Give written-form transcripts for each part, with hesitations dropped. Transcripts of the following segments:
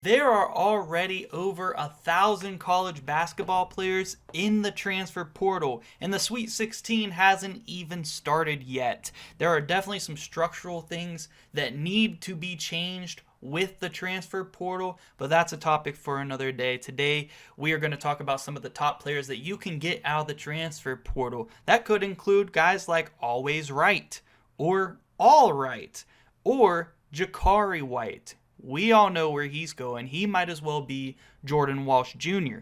There are already over 1,000 college basketball players in the transfer portal, and the Sweet 16 hasn't even started yet. There are definitely some structural things that need to be changed with the transfer portal, but that's a topic for another day. Today, we are going to talk about some of the top players that you can get out of the transfer portal. That could include guys like Always Right, or All Right, or Jakari White. We all know where he's going. He might as well be Jordan Walsh Jr.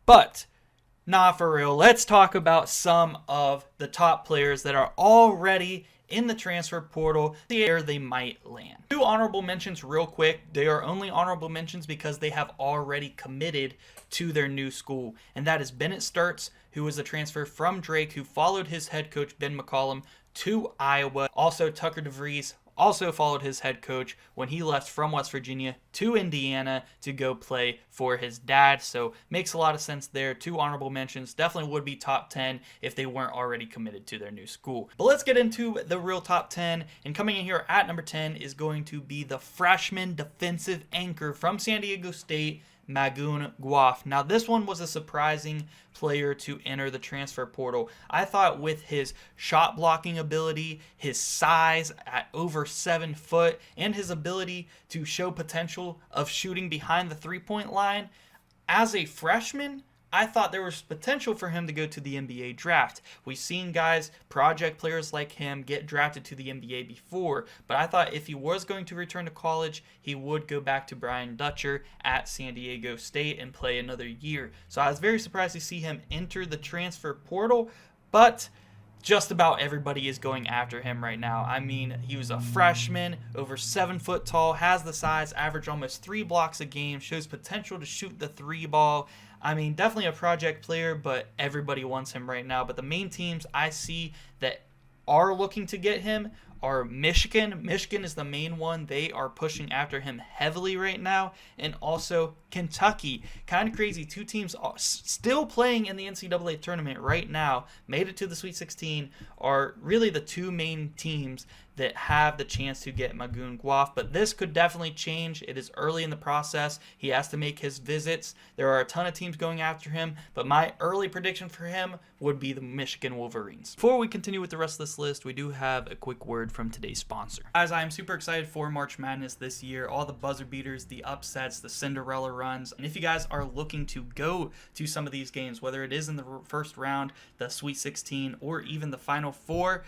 But, nah, for real, let's talk about some of the top players that are already in the transfer portal, where they might land. Two honorable mentions real quick. They are only honorable mentions because they have already committed to their new school. And that is Bennett Sturts, who was a transfer from Drake, who followed his head coach, Ben McCollum, to Iowa. Also, Tucker DeVries also followed his head coach when he left from West Virginia to Indiana to go play for his dad. So makes a lot of sense there. Two honorable mentions. Definitely would be top 10 if they weren't already committed to their new school. But let's get into the real top 10. And coming in here at number 10 is going to be the freshman defensive anchor from San Diego State, Magoon Guaf. Now, this one was a surprising player to enter the transfer portal. I thought with his shot blocking ability, his size at over 7 foot, and his ability to show potential of shooting behind the three-point line, as a freshman, I thought there was potential for him to go to the NBA draft. We've seen guys, project players like him, get drafted to the NBA before, but I thought if he was going to return to college, he would go back to Brian Dutcher at San Diego State and play another year. So I was very surprised to see him enter the transfer portal, but just about everybody is going after him right now. I mean, he was a freshman, over 7 foot tall, has the size, average almost 3 blocks a game, shows potential to shoot the 3 ball. I mean, definitely a project player, but everybody wants him right now. But the main teams I see that are looking to get him are Michigan. Michigan is the main one. They are pushing after him heavily right now. And also Kentucky. Kind of crazy. Two teams are still playing in the NCAA tournament right now, made it to the Sweet 16, are really the two main teams that have the chance to get Magoon Guaf. But this could definitely change. It is early in the process. He has to make his visits. There are a ton of teams going after him, but my early prediction for him would be the Michigan Wolverines. Before we continue with the rest of this list, we do have a quick word from today's sponsor. Guys, I am super excited for March Madness this year. All the buzzer beaters, the upsets, the Cinderella runs. And if you guys are looking to go to some of these games, whether it is in the first round, the Sweet 16, or even the Final Four,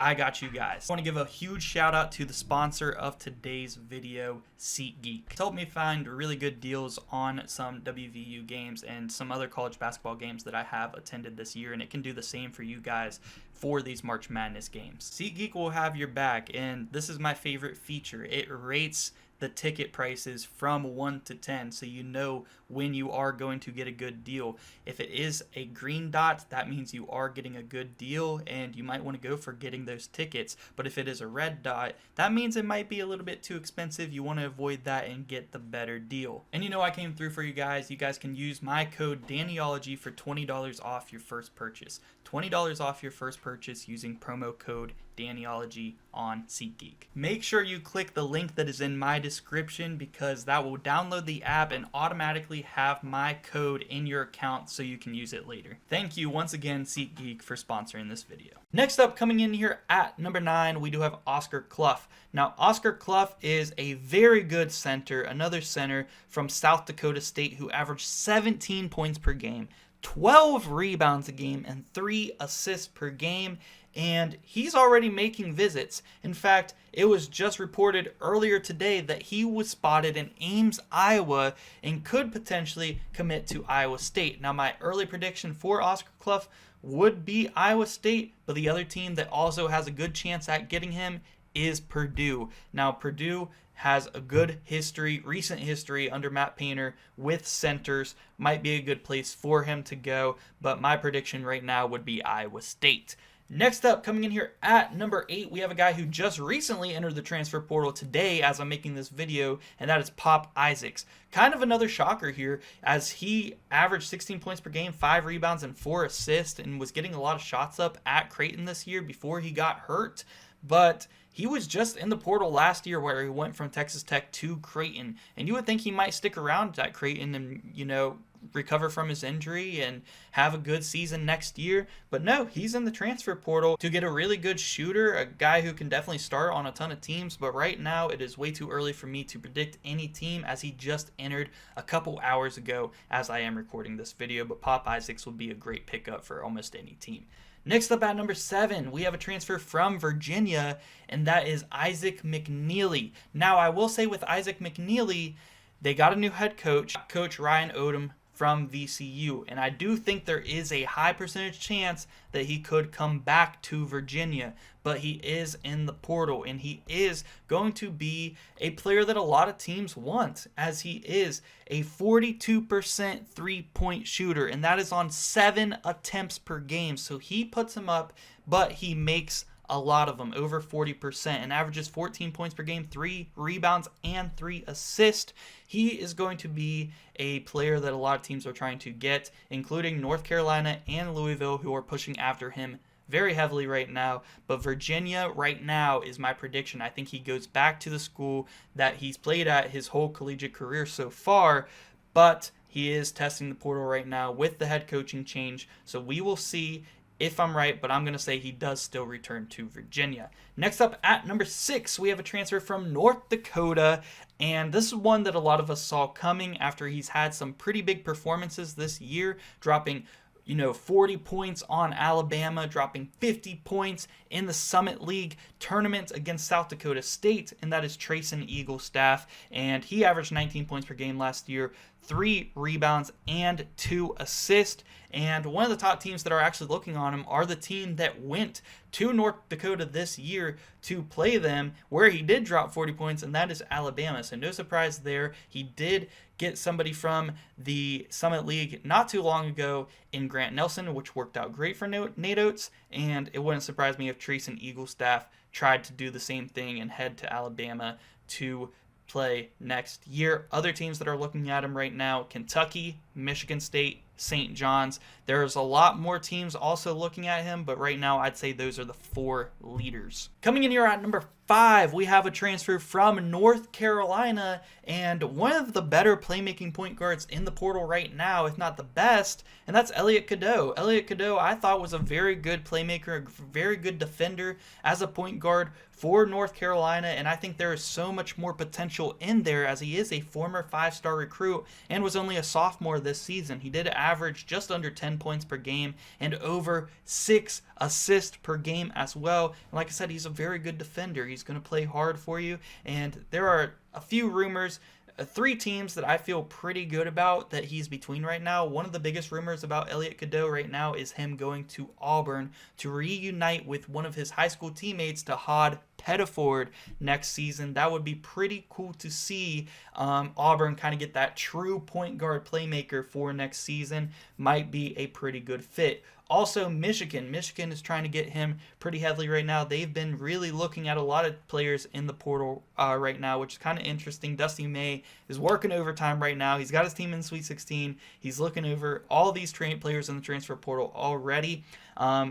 I got you guys. I want to give a huge shout out to the sponsor of today's video, SeatGeek. It's helped me find really good deals on some WVU games and some other college basketball games that I have attended this year, and it can do the same for you guys for these March Madness games. SeatGeek will have your back, and this is my favorite feature. It rates the ticket prices from 1 to 10, so you know when you are going to get a good deal. If it is a green dot, that means you are getting a good deal and you might want to go for getting those tickets. But if it is a red dot, that means it might be a little bit too expensive. You want to avoid that and get the better deal. And you know, I came through for you guys. You guys can use my code DANIOLOGY for $20 off your first purchase. $20 off your first purchase using promo code DANIOLOGY on SeatGeek. Make sure you click the link that is in my description, because that will download the app and automatically have my code in your account so you can use it later. Thank you once again, SeatGeek, for sponsoring this video. Next up, coming in here at number 9, we do have Oscar Clough. Now, Oscar Clough is a very good center, another center from South Dakota State who averaged 17 points per game, 12 rebounds a game, and 3 assists per game. And he's already making visits. In fact, it was just reported earlier today that he was spotted in Ames, Iowa, and could potentially commit to Iowa State. Now, my early prediction for Oscar Clough would be Iowa State, but the other team that also has a good chance at getting him is Purdue. Now, Purdue has a good history, recent history under Matt Painter with centers. Might be a good place for him to go, but my prediction right now would be Iowa State. Next up, coming in here at number 8, we have a guy who just recently entered the transfer portal today as I'm making this video, and that is Pop Isaacs. Kind of another shocker here, as he averaged 16 points per game, 5 rebounds, and 4 assists, and was getting a lot of shots up at Creighton this year before he got hurt. but he was just in the portal last year where he went from Texas Tech to Creighton, and you would think he might stick around at Creighton and, recover from his injury and have a good season next year. But no, he's in the transfer portal to get a really good shooter, a guy who can definitely start on a ton of teams. But right now, it is way too early for me to predict any team, as he just entered a couple hours ago as I am recording this video. But Pop Isaacs would be a great pickup for almost any team. Next up at number 7, we have a transfer from Virginia, and that is Isaac McNeely. Now, I will say with Isaac McNeely, they got a new head coach, Coach Ryan Odom from VCU, and I do think there is a high percentage chance that he could come back to Virginia, but he is in the portal, and he is going to be a player that a lot of teams want, as he is a 42% three-point shooter, and that is on 7 attempts per game. So he puts them up, but he makes a lot of them, over 40%, and averages 14 points per game, 3 rebounds, and 3 assists. He is going to be a player that a lot of teams are trying to get, including North Carolina and Louisville, who are pushing after him very heavily right now. But Virginia right now is my prediction. I think he goes back to the school that he's played at his whole collegiate career so far, but he is testing the portal right now with the head coaching change. So we will see if I'm right, but I'm going to say he does still return to Virginia. Next up at number 6, we have a transfer from North Dakota, and this is one that a lot of us saw coming after he's had some pretty big performances this year, dropping 40 points on Alabama, dropping 50 points in the Summit League tournament against South Dakota State, and that is Trayson Eaglestaff, and he averaged 19 points per game last year, 3 rebounds, and 2 assists. And one of the top teams that are actually looking on him are the team that went to North Dakota this year to play them, where he did drop 40 points, and that is Alabama. So no surprise there. He did get somebody from the Summit League not too long ago in Grant Nelson, which worked out great for Nate Oates, and it wouldn't surprise me if Trayson Eaglestaff tried to do the same thing and head to Alabama to play next year. Other teams that are looking at him right now: Kentucky, Michigan State, St. John's. There's a lot more teams also looking at him, but right now I'd say those are the 4 leaders. Coming in here at number 5, we have a transfer from North Carolina, and one of the better playmaking point guards in the portal right now, if not the best, and that's Elliot Cadeau. Elliot Cadeau, I thought, was a very good playmaker, a very good defender as a point guard for North Carolina, and I think there is so much more potential in there, as he is a former 5-star recruit and was only a sophomore this season. He did average just under 10 points per game and over 6 assists per game as well. And like I said, he's a very good defender. He's going to play hard for you, and there are a few rumors, 3 teams that I feel pretty good about that he's between right now. One of the biggest rumors about Elliot Cadeau right now is him going to Auburn to reunite with one of his high school teammates, Tahad Pettiford, next season. That would be pretty cool to see Auburn kind of get that true point guard playmaker for next season. Might be a pretty good fit. Also, Michigan is trying to get him pretty heavily right now. They've been really looking at a lot of players in the portal right now, which is kind of interesting. Dusty May is working overtime right now. He's got his team in Sweet 16. He's looking over all these players in the transfer portal already.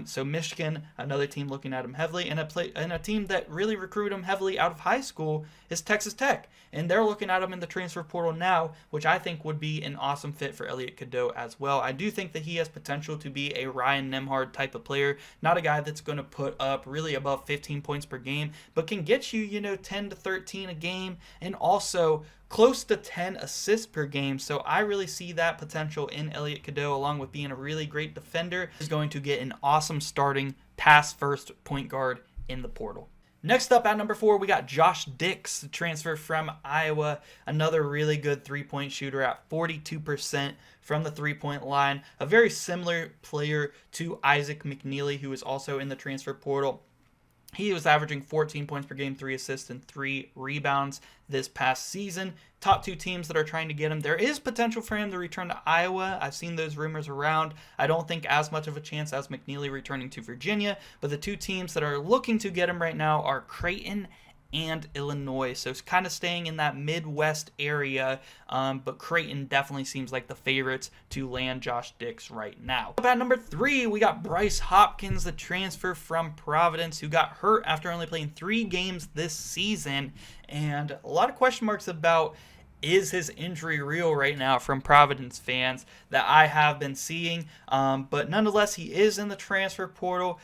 So Michigan, another team looking at him heavily, and a team that really recruited him heavily out of high school is Texas Tech, and they're looking at him in the transfer portal now, which I think would be an awesome fit for Elliot Cadeau as well. I do think that he has potential to be a Ryan Nembhard type of player, not a guy that's going to put up really above 15 points per game, but can get you, 10 to 13 a game, and also close to 10 assists per game. So I really see that potential in Elliot Cadeau, along with being a really great defender. Is going to get an awesome starting pass-first point guard in the portal. Next up at number 4, we got Josh Dix, transfer from Iowa. Another really good three-point shooter at 42% from the three-point line. A very similar player to Isaac McNeely, who is also in the transfer portal. He was averaging 14 points per game, 3 assists, and 3 rebounds this past season. Top 2 teams that are trying to get him. There is potential for him to return to Iowa. I've seen those rumors around. I don't think as much of a chance as McNeely returning to Virginia, but the 2 teams that are looking to get him right now are Creighton and Illinois. So it's kind of staying in that Midwest area, but Creighton definitely seems like the favorites to land Josh Dix right now. At number 3, we got Bryce Hopkins, the transfer from Providence, who got hurt after only playing 3 games this season, and a lot of question marks about is his injury real right now from Providence fans that I have been seeing, but nonetheless, he is in the transfer portal.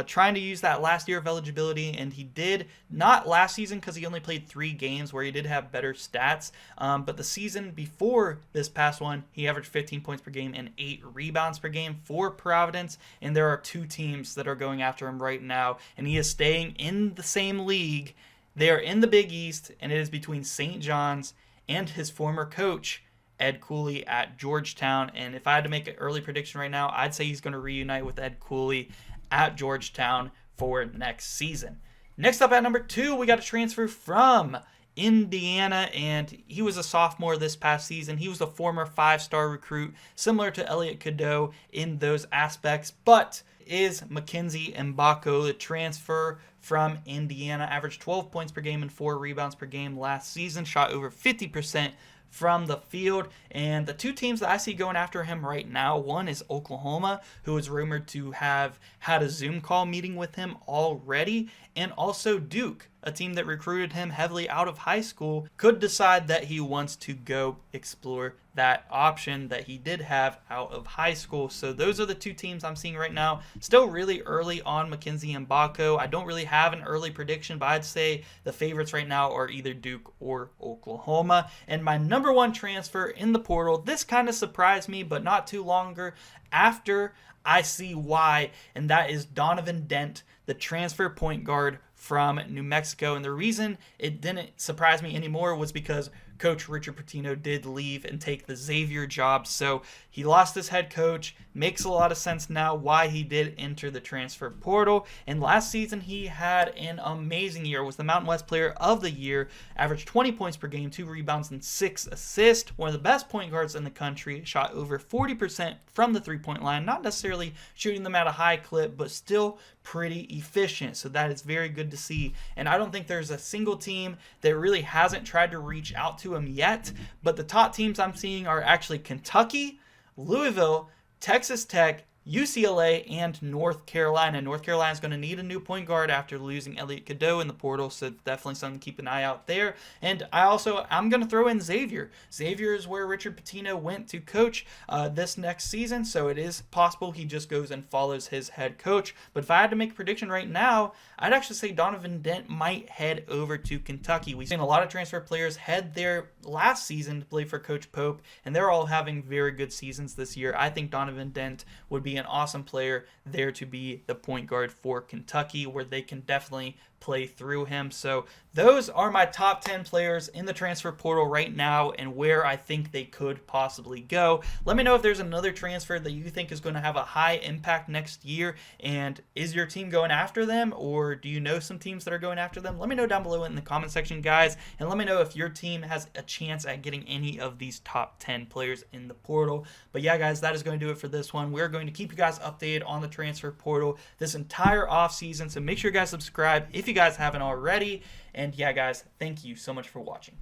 Trying to use that last year of eligibility, and he did not last season because he only played 3 games where he did have better stats, but the season before this past one, he averaged 15 points per game and 8 rebounds per game for Providence, and there are 2 teams that are going after him right now, and he is staying in the same league. They are in the Big East, and it is between St. John's and his former coach, Ed Cooley at Georgetown, and if I had to make an early prediction right now, I'd say he's going to reunite with Ed Cooley at Georgetown for next season. Next up at number 2, we got a transfer from Indiana, and he was a sophomore this past season. He was a former 5-star recruit, similar to Elliot Cadeau in those aspects, but is Mackenzie Mbako, the transfer from Indiana. Averaged 12 points per game and 4 rebounds per game last season, shot over 50% from the field, and the 2 teams that I see going after him right now, one is Oklahoma, who is rumored to have had a Zoom call meeting with him already, and also Duke, a team that recruited him heavily out of high school, could decide that he wants to go explore that option that he did have out of high school. So those are the 2 teams I'm seeing right now. Still really early on Mackenzie Mbako. I don't really have an early prediction, but I'd say the favorites right now are either Duke or Oklahoma. And my number 1 transfer in the portal, this kind of surprised me, but not too longer after I see why, and that is Donovan Dent, the transfer point guard from New Mexico. And the reason it didn't surprise me anymore was because Coach Richard Pitino did leave and take the Xavier job. So he lost his head coach. Makes a lot of sense now why he did enter the transfer portal. And last season he had an amazing year. Was the Mountain West Player of the Year. Averaged 20 points per game, 2 rebounds, and 6 assists. One of the best point guards in the country. Shot over 40% from the 3-point line. Not necessarily shooting them at a high clip, but still pretty efficient. So that is very good to see. And I don't think there's a single team that really hasn't tried to reach out to him yet. But the top teams I'm seeing are actually Kentucky, Louisville, Texas Tech, UCLA, and North Carolina. North Carolina is going to need a new point guard after losing Elliot Cadeau in the portal, so definitely something to keep an eye out there. And I'm going to throw in Xavier. Xavier is where Richard Pitino went to coach this next season, so it is possible he just goes and follows his head coach. But if I had to make a prediction right now, I'd actually say Donovan Dent might head over to Kentucky. We've seen a lot of transfer players head there last season to play for Coach Pope, and they're all having very good seasons this year. I think Donovan Dent would be an awesome player there to be the point guard for Kentucky, where they can definitely play through him. So those are my top 10 players in the transfer portal right now and where I think they could possibly go. Let me know if there's another transfer that you think is going to have a high impact next year, and is your team going after them, or do you know some teams that are going after them? Let me know down below in the comment section, guys, and let me know if your team has a chance at getting any of these top 10 players in the portal. But yeah, guys, that is going to do it for this one. We're going to keep you guys updated on the transfer portal this entire offseason, so make sure you guys subscribe if you guys haven't already. And yeah, guys, thank you so much for watching.